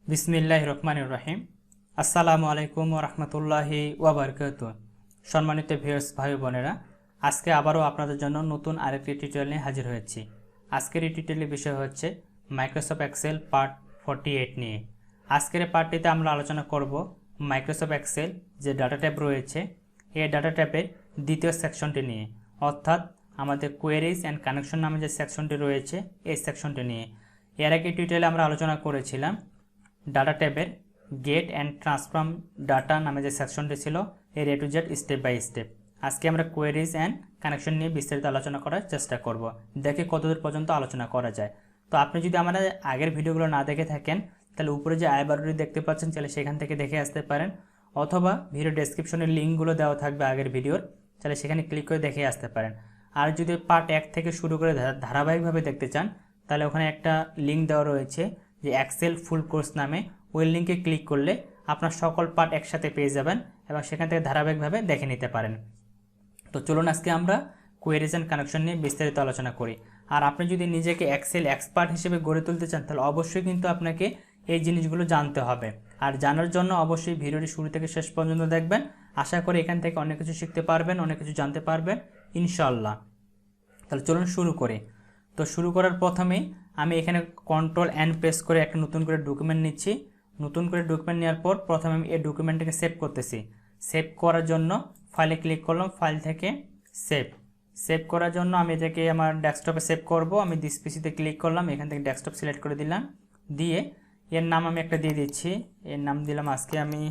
বিসমিল্লাহির রহমানির রহিম। আসসালামু আলাইকুম ওয়া রাহমাতুল্লাহি ওয়া বারাকাতুহু। সম্মানিত ভিউয়ার্স ভাই বোনেরা, আজকে আবারও আপনাদের জন্য নতুন আরেকটি টিউটোরিয়াল নিয়ে হাজির হয়েছি। আজকের এই টিউটোরিয়ালের বিষয় হচ্ছে মাইক্রোসফট এক্সেল পার্ট 48 নিয়ে। আজকের এই পার্টটিতে আমরা আলোচনা করব মাইক্রোসফট এক্সেল যে ডাটা ট্যাব রয়েছে এই ডাটা ট্যাবের দ্বিতীয় সেকশনটি নিয়ে, অর্থাৎ আমাদের কোয়েরিজ অ্যান্ড কানেকশন নামে যে সেকশনটি রয়েছে এই সেকশনটি নিয়ে। এর আগে টিউটোরিয়ালে আমরা আলোচনা করেছিলাম ডাটা ট্যাবের গেট অ্যান্ড ট্রান্সফর্ম ডাটা নামে যে সেকশনটি ছিল এর A to Z step by step. আজকে আমরা কোয়েরিজ অ্যান্ড কানেকশন নিয়ে বিস্তারিত আলোচনা করার চেষ্টা করব, দেখে কতদূর পর্যন্ত আলোচনা করা যায়। তো আপনি যদি আমাদের আগের ভিডিওগুলো না দেখে থাকেন তাহলে উপরে যে আই বাটনটি দেখতে পাচ্ছেন তাহলে সেখান থেকে দেখে আসতে পারেন, অথবা ভিডিও ডেসক্রিপশনের লিঙ্কগুলো দেওয়া থাকবে আগের ভিডিওর, তাহলে সেখানে ক্লিক করে দেখে আসতে পারেন। আর যদি পার্ট 1 থেকে শুরু করে ধারাবাহিকভাবে দেখতে চান তাহলে ওখানে একটা লিঙ্ক দেওয়া রয়েছে যে এক্সেল ফুল কোর্স নামে, ওই লিঙ্কে ক্লিক করলে আপনার সকল পার্ট একসাথে পেয়ে যাবেন এবং সেখান থেকে ধারাবাহিকভাবে দেখে নিতে পারেন। তো চলুন আজকে আমরা কোয়েরিজ অ্যান্ড কানেকশন নিয়ে বিস্তারিত আলোচনা করি। আর আপনি যদি নিজেকে এক্সেল এক্সপার্ট হিসেবে গড়ে তুলতে চান তাহলে অবশ্যই কিন্তু আপনাকে এই জিনিসগুলো জানতে হবে। আর জানার জন্য অবশ্যই ভিডিওটি শুরু থেকে শেষ পর্যন্ত দেখবেন। আশা করি এখান থেকে অনেক কিছু শিখতে পারবেন, অনেক কিছু জানতে পারবেন ইনশাআল্লাহ। তাহলে চলুন শুরু করি। তো শুরু করার প্রথমেই আমি এখানে কন্ট্রোল এন প্রেস করে একটা নতুন করে ডকুমেন্ট নিচ্ছি। নতুন করে ডকুমেন্ট নেওয়ার পর প্রথমে আমি এই ডকুমেন্টটাকে সেভ করতেছি। সেভ করার জন্য ফাইলে ক্লিক করলাম, ফাইল থেকে সেভ করার জন্য আমি এটাকে আমার ডেস্কটপে সেভ করব। আমি দিস পিসিতে ক্লিক করলাম, এখান থেকে ডেস্কটপ সিলেক্ট করে দিলাম, দিয়ে এর নাম আমি একটা দিয়ে দিচ্ছি। এর নাম দিলাম আজকে আমি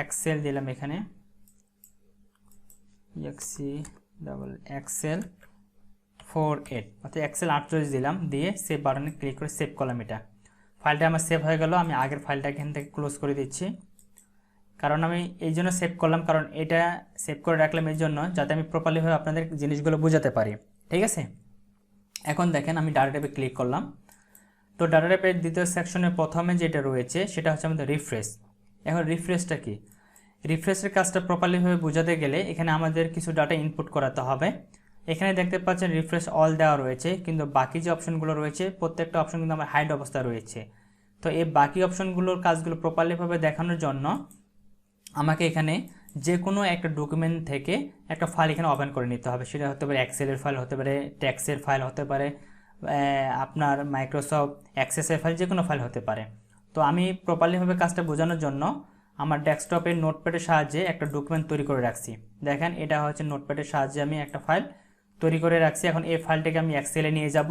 এক্সেল দিলাম, এখানে এক্সেল 48 অর্থাৎ এক্সেল 48 দিলাম, দিয়ে সেভ বাটনে ক্লিক করে সেভ করলাম। এটা ফাইলটা আমার সেভ হয়ে গেল। আমি আগের ফাইলটা এখান থেকে ক্লোজ করে দিচ্ছি, কারণ আমি এই জন্য সেভ করলাম, কারণ এটা সেভ করে রাখলাম এই জন্য যাতে আমি প্রপারলিভাবে আপনাদের জিনিসগুলো বোঝাতে পারি। ঠিক আছে, এখন দেখেন আমি ডাটা ট্যাবে ক্লিক করলাম। তো ডাটা ট্যাবের দ্বিতীয় সেকশনের প্রথমে যেটা রয়েছে সেটা হচ্ছে আমাদের রিফ্রেশ। এখন রিফ্রেশটা কি? রিফ্রেশের কাজটা প্রপারলিভাবে বোঝাতে গেলে এখানে আমাদের কিছু ডাটা ইনপুট করাতে হবে। এখানে দেখতে পাচ্ছেন রিফ্রেশ অল দেওয়া রয়েছে, কিন্তু বাকি যে অপশনগুলো রয়েছে প্রত্যেকটা অপশন কিন্তু আমার হাইড অবস্থা রয়েছে। তো এই বাকি অপশনগুলোর কাজগুলো প্রপারলিভাবে দেখানোর জন্য আমাকে এখানে যে কোনো একটা ডকুমেন্ট থেকে একটা ফাইল এখানে ওপেন করে নিতে হবে। সেটা হতে পারে এক্সেলের ফাইল, হতে পারে টেক্সটের ফাইল, হতে পারে আপনার মাইক্রোসফট অ্যাক্সেসের ফাইল, যে কোনো ফাইল হতে পারে। তো আমি প্রপারলিভাবে কাজটা বোঝানোর জন্য আমার ডেস্কটপের নোটপ্যাডের সাহায্যে একটা ডকুমেন্ট তৈরি করে রাখছি। দেখেন এটা হচ্ছে নোটপ্যাডের সাহায্যে আমি একটা ফাইল তৈরি করে রাখছি। এখন এই ফাইলটাকে আমি এক্সেলে নিয়ে যাব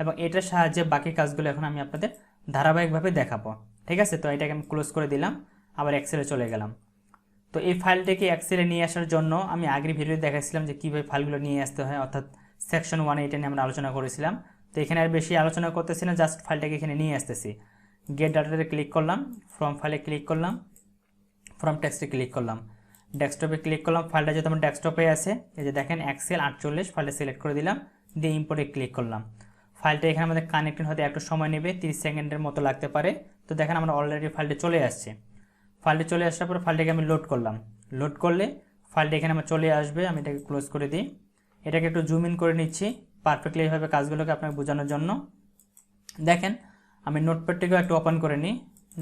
এবং এটার সাহায্যে বাকি কাজগুলো এখন আমি আপনাদের ধারাবাহিকভাবে দেখাবো। ঠিক আছে, তো এটাকে আমি ক্লোজ করে দিলাম, আবার এক্সেলে চলে গেলাম। তো এই ফাইলটাকে এক্সেলে নিয়ে আসার জন্য আমি আগের ভিডিওতে দেখাচ্ছিলাম যে কীভাবে ফাইলগুলো নিয়ে আসতে হয়, অর্থাৎ সেকশন 1 এটা নিয়ে আমরা আলোচনা করেছিলাম। তো এখানে আর বেশি আলোচনা করতেছি না, জাস্ট ফাইলটাকে এখানে নিয়ে আসতেছি। গেট ডাটাতে ক্লিক করলাম, ফ্রম ফাইলে ক্লিক করলাম, ফ্রম টেক্সটে ক্লিক করলাম, ডেস্কটপে ক্লিক করলাম। ফাইলটা যেহেতু আমার ডেস্কটপে আছে, এই যে দেখেন এক্সেল 48, ফাইলটা সিলেক্ট করে দিলাম, দিয়ে ইম্পোর্টে ক্লিক করলাম। ফাইলটা এখানে আমাদের কানেক্টেড হতে একটু সময় নেবে, 30 সেকেন্ডের মতো লাগতে পারে। তো দেখেন আমরা অলরেডি ফাইলটা চলে আসছে। ফাইলটা চলে আসার পর ফাইলটাকে আমি লোড করলাম। লোড করলে ফাইলটা এখানে আমার চলে আসবে। আমি এটাকে ক্লোজ করে দিই, এটাকে একটু জুম ইন করে নিচ্ছি পারফেক্টলি এইভাবে কাজগুলোকে আপনাকে বোঝানোর জন্য। দেখেন আমি নোটপ্যাডটিকে একটু ওপেন করে নিই,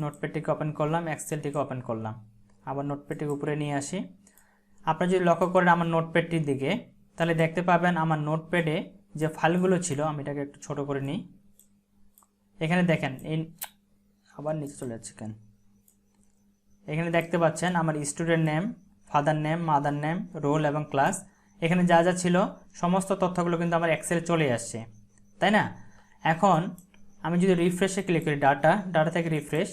নোটপ্যাডটিকে ওপেন করলাম, এক্সেলটিকে ওপেন করলাম, আবার নোটপ্যাডটিকে উপরে নিয়ে আসি। আপনারা যদি লক্ষ্য করেন আমার নোটপ্যাডটির দিকে তাহলে দেখতে পাবেন আমার নোটপ্যাডে যে ফাইলগুলো ছিল, আমি এটাকে একটু ছোট করে নিই। এখানে দেখেন এই আবার নিচে চলে যাচ্ছে কেন, এখানে দেখতে পাচ্ছেন আমার student name, father name, mother name, roll এবং ক্লাস, এখানে যা যা ছিল সমস্ত তথ্যগুলো কিন্তু আমার এক্সেলে চলে আসছে, তাই না? এখন আমি যদি রিফ্রেশে ক্লিক করি, ডাটা থেকে রিফ্রেশ,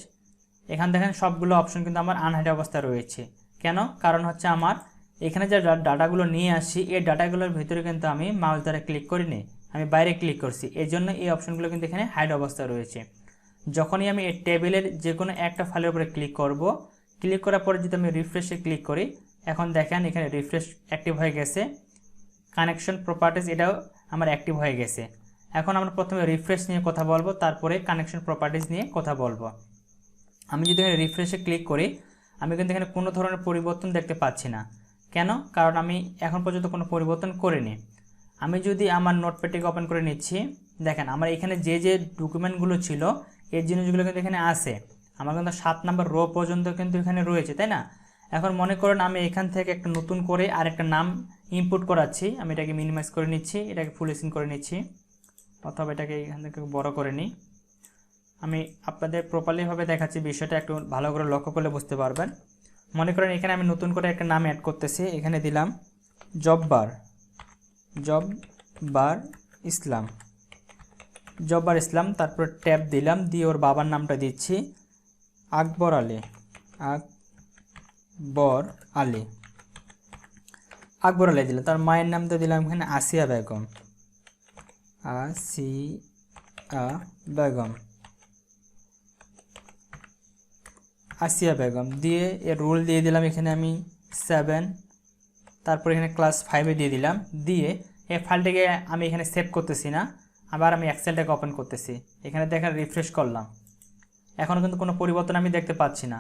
এখানে দেখেন সবগুলো অপশন কিন্তু আমার আনহাইড অবস্থায় রয়েছে। কেন? কারণ হচ্ছে আমার এখানে যে ডাটাগুলো নিয়ে আসি এই ডাটাগুলোর ভিতরে কিন্তু আমি মাউস দ্বারা ক্লিক করিনি, আমি বাইরে ক্লিক করছি, এই জন্য এই অপশনগুলো কিন্তু এখানে হাইড অবস্থায় রয়েছে। যখনই আমি এই টেবিলের যে কোনো একটা ফাইলের উপরে ক্লিক করব, ক্লিক করার পরে যদি আমি রিফ্রেশে ক্লিক করি, এখন দেখেন এখানে রিফ্রেশ অ্যাক্টিভ হয়ে গেছে, কানেকশন প্রপার্টিজ এটাও আমার অ্যাক্টিভ হয়ে গেছে। এখন আমরা প্রথমে রিফ্রেশ নিয়ে কথা বলবো, তারপরে কানেকশন প্রপার্টিজ নিয়ে কথা বলবো। আমি যদি এখানে রিফ্রেশে ক্লিক করি, আমি কিন্তু এখানে কোনো ধরনের পরিবর্তন দেখতে পাচ্ছি না। কেন? কারণ আমি এখন পর্যন্ত কোনো পরিবর্তন করিনি। আমি যদি আমার নোটপ্যাডটিকে ওপেন করে নিচ্ছি, দেখেন আমার এখানে যে যে ডকুমেন্টগুলো ছিল এই জিনিসগুলো কিন্তু এখানে আছে, আমার কিন্তু 7 নাম্বার রো পর্যন্ত কিন্তু এখানে রয়েছে, তাই না? এখন মনে করেন আমি এখান থেকে একটা নতুন করে আরেকটা নাম ইনপুট করাচ্ছি, আমি এটাকে মিনিমাইজ করে নিচ্ছি, এটাকে ফুল স্ক্রিন করে নিচ্ছি, অথবা এটাকে এখান থেকে বড় করে নিই। আমি আপনাদের প্রপারলিভাবে দেখাচ্ছি, বিষয়টা একটু ভালো করে লক্ষ্য করলে বুঝতে পারবেন। মনে করেন এখানে আমি নতুন করে একটা নাম অ্যাড করতেছি, এখানে দিলাম জব্বার ইসলাম, জব্বার ইসলাম, তারপর ট্যাব দিলাম, দিয়ে ওর বাবার নামটা দিচ্ছি আকবর আলী, আকবর আলী দিলাম। তার মায়ের নামটা দিলাম এখানে আসিয়া বেগম, আসিয়া বেগম দিয়ে এর রোল দিয়ে দিলাম এখানে আমি 7, তারপর এখানে ক্লাস 5-এ দিয়ে দিলাম। দিয়ে এই ফাইলটাকে আমি এখানে সেভ করতেছি না, আবার আমি এক্সেলটাকে ওপেন করতেছি, এখানে দেখেন রিফ্রেশ করলাম, এখনও কিন্তু কোনো পরিবর্তন আমি দেখতে পাচ্ছি না।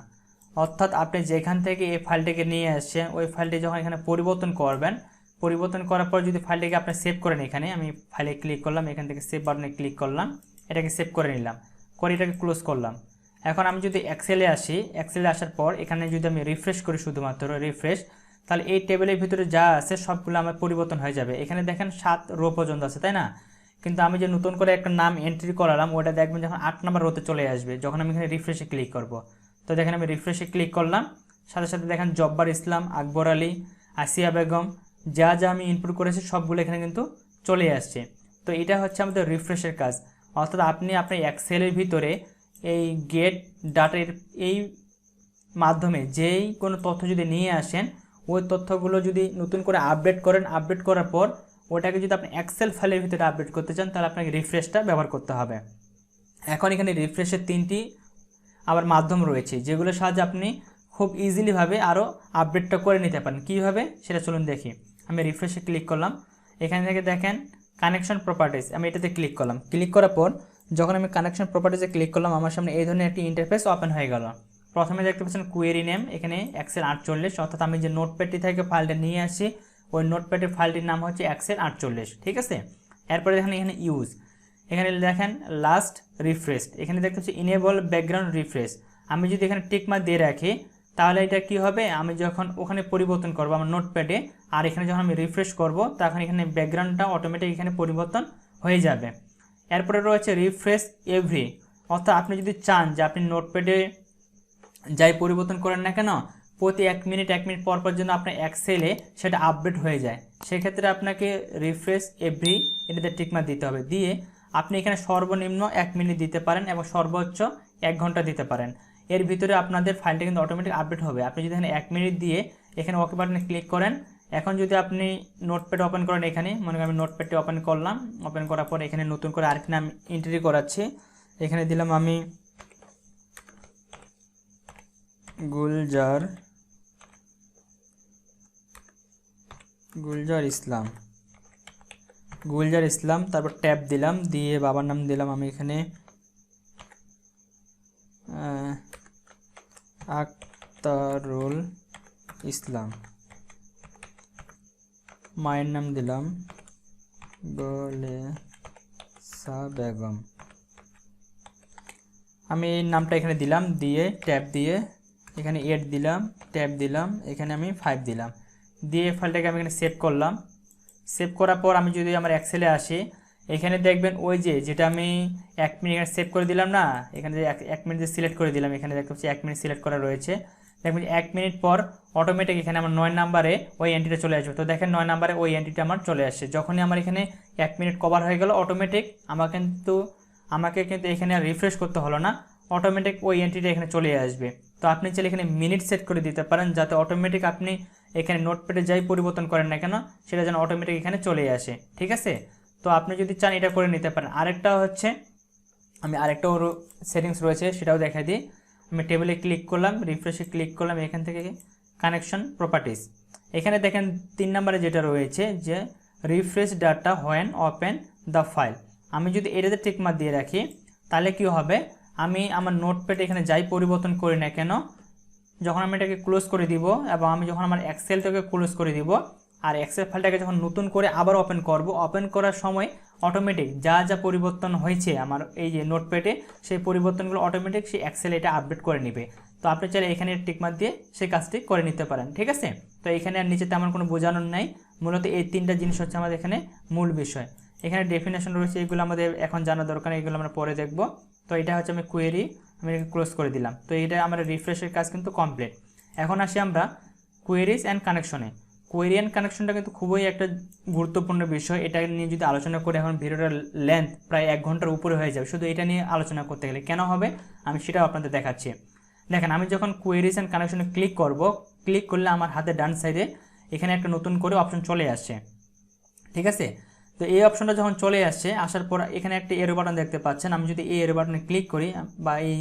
অর্থাৎ আপনি যেখান থেকে এই ফাইলটাকে নিয়ে আসছেন ওই ফাইলটি যখন এখানে পরিবর্তন করবেন, পরিবর্তন করার পর যদি ফাইলটাকে আপনি সেভ করেন, এখানে আমি ফাইলে ক্লিক করলাম, এখান থেকে সেভ বাটনে ক্লিক করলাম, এটাকে সেভ করে নিলাম, করে এটাকে ক্লোজ করলাম। এখন আমি যদি এক্সেলে আসি, এক্সেলে আসার পর এখানে যদি আমি রিফ্রেশ করি, শুধুমাত্র রিফ্রেশ, তাহলে এই টেবিলের ভিতরে যা আছে সবগুলো আমার পরিবর্তন হয়ে যাবে। এখানে দেখেন 7 রো পর্যন্ত আছে, তাই না? কিন্তু আমি যে নতুন করে একটা নাম এন্ট্রি করালাম ওটা দেখবেন যখন 8 নম্বর রোতে চলে আসবে, যখন আমি এখানে রিফ্রেশে ক্লিক করব। তো দেখেন আমি রিফ্রেশে ক্লিক করলাম, সাথে সাথে দেখেন জব্বার ইসলাম, আকবর আলী, আসিয়া বেগম, যা যা আমি ইনপুট করেছি সবগুলো এখানে কিন্তু চলে আসছে। তো এটা হচ্ছে আমাদের রিফ্রেশের কাজ। অর্থাৎ আপনি আপনার এক্সেলের ভিতরে এই গেট ডাটার এই মাধ্যমে যেই কোনো তথ্য যদি নিয়ে আসেন, ওই তথ্যগুলো যদি নতুন করে আপডেট করেন, আপডেট করার পর ওটাকে যদি আপনি এক্সেল ফাইলের ভিতরে আপডেট করতে চান তাহলে আপনাকে রিফ্রেশটা ব্যবহার করতে হবে। এখন এখানে রিফ্রেশের 3টি আবার মাধ্যম রয়েছে, যেগুলোর সাহায্যে আপনি খুব ইজিলিভাবে আরও আপডেটটা করে নিতে পারেন। কীভাবে সেটা চলুন দেখি। আমি রিফ্রেশে ক্লিক করলাম, এখান থেকে দেখেন কানেকশন প্রপার্টিস, আমি এটাতে ক্লিক করলাম। ক্লিক করার পর যখন আমি কানেকশন প্রপার্টিসে ক্লিক করলাম, আমার সামনে এই ধরনের একটি ইন্টারফেস ওপেন হয়ে গেল। প্রথমে দেখতে পাচ্ছেন কোয়েরি নেম, এখানে এক্সেল 48, অর্থাৎ আমি যে নোটপ্যাডটি থেকে ফাইলটা নিয়ে আসি ওই নোটপ্যাডের ফাইলটির নাম হচ্ছে এক্সেল 48, ঠিক আছে। এরপরে দেখেন এখানে ইউজ, এখানে দেখেন লাস্ট রিফ্রেশ, এখানে দেখতে পাচ্ছি ইনেবল ব্যাকগ্রাউন্ড রিফ্রেশ। আমি যদি এখানে টিকমার্ক দিয়ে রাখি তাহলে এটা কি হবে, আমি যখন ওখানে পরিবর্তন করব আমার নোটপ্যাডে আর এখানে যখন আমি রিফ্রেশ করব তখন এখানে ব্যাকগ্রাউন্ডটা অটোমেটিক এখানে পরিবর্তন হয়ে যাবে। এরপরে রয়েছে রিফ্রেশ এভরি, অর্থাৎ আপনি যদি চান যে আপনি নোটপ্যাডে যাই পরিবর্তন করেন না কেন প্রতি 1 মিনিট পর পর যেন আপনার এক্সেলে সেটা আপডেট হয়ে যায়, সেক্ষেত্রে আপনাকে রিফ্রেশ এভরি এটাতে টিকমার্ক দিতে হবে। দিয়ে আপনি এখানে সর্বনিম্ন 1 মিনিট দিতে পারেন এবং সর্বোচ্চ 1 ঘন্টা দিতে পারেন। এর ভিতরে আপনাদের ফাইলটা কিন্তু অটোমেটিক আপডেট হবে। আপনি যদি এখানে 1 মিনিট দিয়ে এখানে ওকে বাটনে ক্লিক করেন, এখন যদি আপনি নোটপ্যাড ওপেন করেন, এখানে মনে করেন আমি নোটপ্যাডটি ওপেন করলাম, ওপেন করার পর এখানে নতুন করে আরেকটি নাম এন্ট্রি করাচ্ছি, এখানে দিলাম আমি গুলজার ইসলাম, তারপর ট্যাব দিলাম, দিয়ে বাবার নাম দিলাম আমি এখানে আক্তারুল ইসলাম, মায়ের নাম দিলাম বলেসা বেগম, আমি এই নামটা এখানে দিলাম, দিয়ে ট্যাব দিয়ে এখানে 8 দিলাম, ট্যাব দিলাম, এখানে আমি 5 দিলাম, দিয়ে ফাইলটাকে আমি এখানে সেভ করলাম। সেভ করার পর আমি যদি আমার এক্সেলে আসি, এখানে দেখবেন ওই যেটা আমি 1 মিনিট এখানে সেভ করে দিলাম না, এখানে যে 1 মিনিট সিলেক্ট করে দিলাম, এখানে দেখতে পাচ্ছি 1 মিনিট সিলেক্ট করা রয়েছে। দেখবেন 1 মিনিট পর অটোমেটিক এখানে আমার 9 নাম্বারে ওই এন্ট্রিটা চলে আসবে। তো দেখেন 9 নাম্বারে ওই এন্ট্রিটা আমার চলে আসছে। যখনই আমার এখানে 1 মিনিট কভার হয়ে গেল অটোমেটিক আমাকে কিন্তু এখানে আর রিফ্রেশ করতে হলো না, অটোমেটিক ওই এন্ট্রিটা এখানে চলে আসবে। তো আপনি চাইলে এখানে মিনিট সেট করে দিতে পারেন, যাতে অটোমেটিক আপনি এখানে নোটপ্যাডে যাই পরিবর্তন করেন না কেন সেটা যেন অটোমেটিক এখানে চলে আসে, ঠিক আছে। তো আপনি যদি চান এটা করে নিতে পারেন। আরেকটা হচ্ছে আমি আরেকটা সেটিংস রয়েছে সেটাও দেখা দিই। আমি টেবিলে ক্লিক করলাম, রিফ্রেশে ক্লিক করলাম, এখান থেকে কানেকশন প্রপার্টিস, এখানে দেখেন 3 নম্বরে যেটা রয়েছে যে refresh data when open the file. আমি যদি এটাতে টিকমার্ক দিয়ে রাখি তাহলে কি হবে, আমি আমার নোটপ্যাডে এখানে যাই পরিবর্তন করি না কেন, যখন আমি এটাকে ক্লোজ করে দিব এবং আমি যখন আমার এক্সেলটাকে ক্লোজ করে দিব আর এক্সেল ফাইলটাকে যখন নতুন করে আবার ওপেন করব, ওপেন করার সময় অটোমেটিক যা যা পরিবর্তন হয়েছে আমার এই যে নোটপ্যাডে, সেই পরিবর্তনগুলো অটোমেটিক সেই এক্সেল এটা আপডেট করে নেবে। তো আপনি চাইলে এখানে টিকমার্ক দিয়ে সেই কাজটি করে নিতে পারেন, ঠিক আছে। তো এখানে আর নিচে তেমন কোনো বোঝানোর নাই, মূলত এই তিনটা জিনিস হচ্ছে আমাদের এখানে মূল বিষয়। এখানে ডেফিনেশন রয়েছে, এগুলো আমাদের এখন জানা দরকার, এগুলো আমরা পরে দেখব। তো এটা হচ্ছে আমি কোয়েরি, আমি ক্লোজ করে দিলাম। তো এটা আমার রিফ্রেশের কাজ কিন্তু কমপ্লিট। এখন আসি আমরা কোয়েরিজ অ্যান্ড কানেকশনে। কোয়েরি অ্যান্ড কানেকশনটা কিন্তু খুবই একটা গুরুত্বপূর্ণ বিষয়। এটা নিয়ে যদি আলোচনা করি, এখন ভিডিওটার লেন্থ প্রায় 1 ঘন্টার উপরে হয়ে যাবে শুধু এটা নিয়ে আলোচনা করতে গেলে। কেন হবে আমি সেটাও আপনাদের দেখাচ্ছি। দেখেন, আমি যখন কোয়েরিজ অ্যান্ড কানেকশনে ক্লিক করব, ক্লিক করলে আমার হাতে ডান সাইডে এখানে একটা নতুন করে অপশন চলে আসছে, ঠিক আছে। তো এই অপশনটা যখন চলে আসছে, আসার পর এখানে একটা এরো বাটন দেখতে পাচ্ছেন। আমি যদি এই এরো বাটনে ক্লিক করি বা এই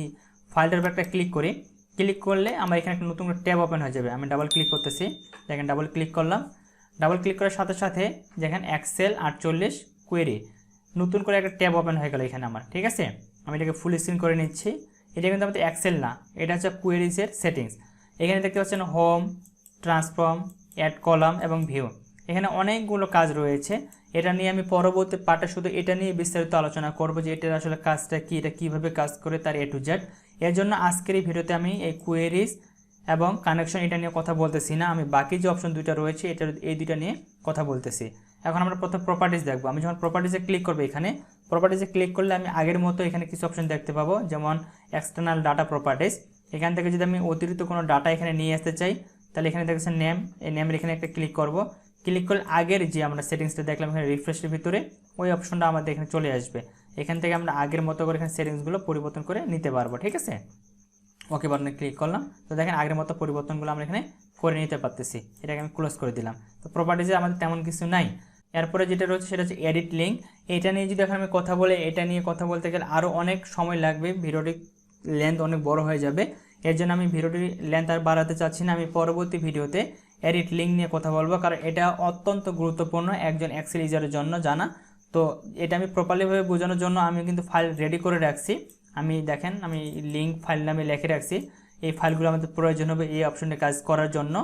ফাইলটার উপর একটা ক্লিক করি, ক্লিক করলে আমার এখানে একটা নতুন ট্যাব ওপেন হয়ে যাবে। আমি ডাবল ক্লিক করতেছি, দেখেন ডাবল ক্লিক করলাম। ডাবল ক্লিক করার সাথে সাথে দেখেন এক্সেল 48 কোয়েরি নতুন করে একটা ট্যাব ওপেন হয়ে গেল এখানে আমার, ঠিক আছে। আমি এটাকে ফুল স্ক্রিন করে নিচ্ছি। এটা কিন্তু আমাদের এক্সেল না, এটা হচ্ছে কোয়েরিজের সেটিংস। এখানে দেখতে পাচ্ছেন হোম, ট্রান্সফর্ম, অ্যাড কলাম এবং ভিউ। এখানে অনেকগুলো কাজ রয়েছে। এটা নিয়ে আমি পরবর্তী পার্টে শুধু এটা নিয়ে বিস্তারিত আলোচনা করব যে এটার আসলে কাজটা কি, এটা কীভাবে কাজ করে তার A to Z। এর জন্য আজকের এই ভিডিওতে আমি এই কোয়েরিজ এবং কানেকশন এটা নিয়ে কথা বলতেছি না, আমি বাকি যে অপশন দুইটা রয়েছে এই দুইটা নিয়ে কথা বলতেছি। এখন আমরা প্রথম প্রপার্টিজ দেখব। আমি যখন প্রপার্টিজে ক্লিক করবো, এখানে প্রপার্টিজে ক্লিক করলে আমি আগের মতো এখানে কিছু অপশন দেখতে পাবো, যেমন এক্সটার্নাল ডাটা প্রপার্টিজ। এখান থেকে যদি আমি অতিরিক্ত কোনো ডাটা এখানে নিয়ে আসতে চাই, তাহলে এখানে দেখছেন নেম, এই নেমের এখানে একটা ক্লিক করব। ক্লিক করলে আগের যে আমরা সেটিংসটা দেখলাম এখানে রিফ্রেশের ভিতরে, ওই অপশনটা আমাদের এখানে চলে আসবে। এখান থেকে আমরা আগের মতো করে এখানে সেটিংসগুলো পরিবর্তন করে নিতে পারবো, ঠিক আছে। ওকে বাটনে ক্লিক করলাম। তো দেখেন আগের মতো পরিবর্তনগুলো আমরা এখানে করে নিতে পারতেছি। এটাকে আমি ক্লোজ করে দিলাম। তো প্রপার্টিজে আমাদের তেমন কিছু নাই। এরপরে যেটা রয়েছে সেটা হচ্ছে এডিট লিঙ্ক। এটা নিয়ে যদি এখন আমি কথা বলি, এটা নিয়ে কথা বলতে গেলে আরও অনেক সময় লাগবে, ভিডিওটি লেন্থ অনেক বড় হয়ে যাবে। এর জন্য আমি ভিডিওটির লেন্থ আর বাড়াতে চাচ্ছি না। আমি পরবর্তী ভিডিওতে এডিট লিঙ্ক নিয়ে কথা বলবো, কারণ এটা অত্যন্ত গুরুত্বপূর্ণ একজন এক্সেল ইউজারের জন্য জানা। তো এটা আমি প্রপারলিভাবে বোঝানোর জন্য আমি কিন্তু ফাইল রেডি করে রাখছি। আমি দেখেন, আমি লিঙ্ক ফাইল নামে লিখে রাখছি। এই ফাইলগুলো আমাদের প্রয়োজন হবে এই অপশনে কাজ করার জন্য।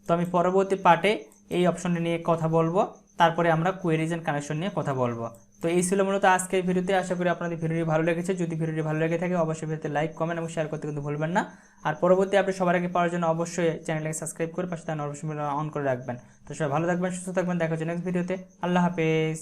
তো আমি পরবর্তী পার্টে এই অপশনটা নিয়ে কথা বলবো, তারপরে আমরা কোয়েরিজ এন্ড কানেকশন নিয়ে কথা বলবো। তো এই ছিল মূলত আজকের ভিডিওতে। আশা করি আপনাদের ভিডিওটি ভালো লেগেছে। যদি ভিডিওটি ভালো লেগে থাকে অবশ্যই ভিডিওতে লাইক, কমেন্ট এবং শেয়ার করতে কিন্তু ভুলবেন না। আর পরবর্তী আপনি সবার আগে পাওয়ার জন্য অবশ্যই চ্যানেলটাকে সাবস্ক্রাইব করে পাশে থাকা নোটিফিকেশন অন করে রাখবেন। তো সবাই ভালো থাকবেন, সুস্থ থাকবেন, দেখা হচ্ছে নেক্সট ভিডিওতে। আল্লাহ হাফেজ।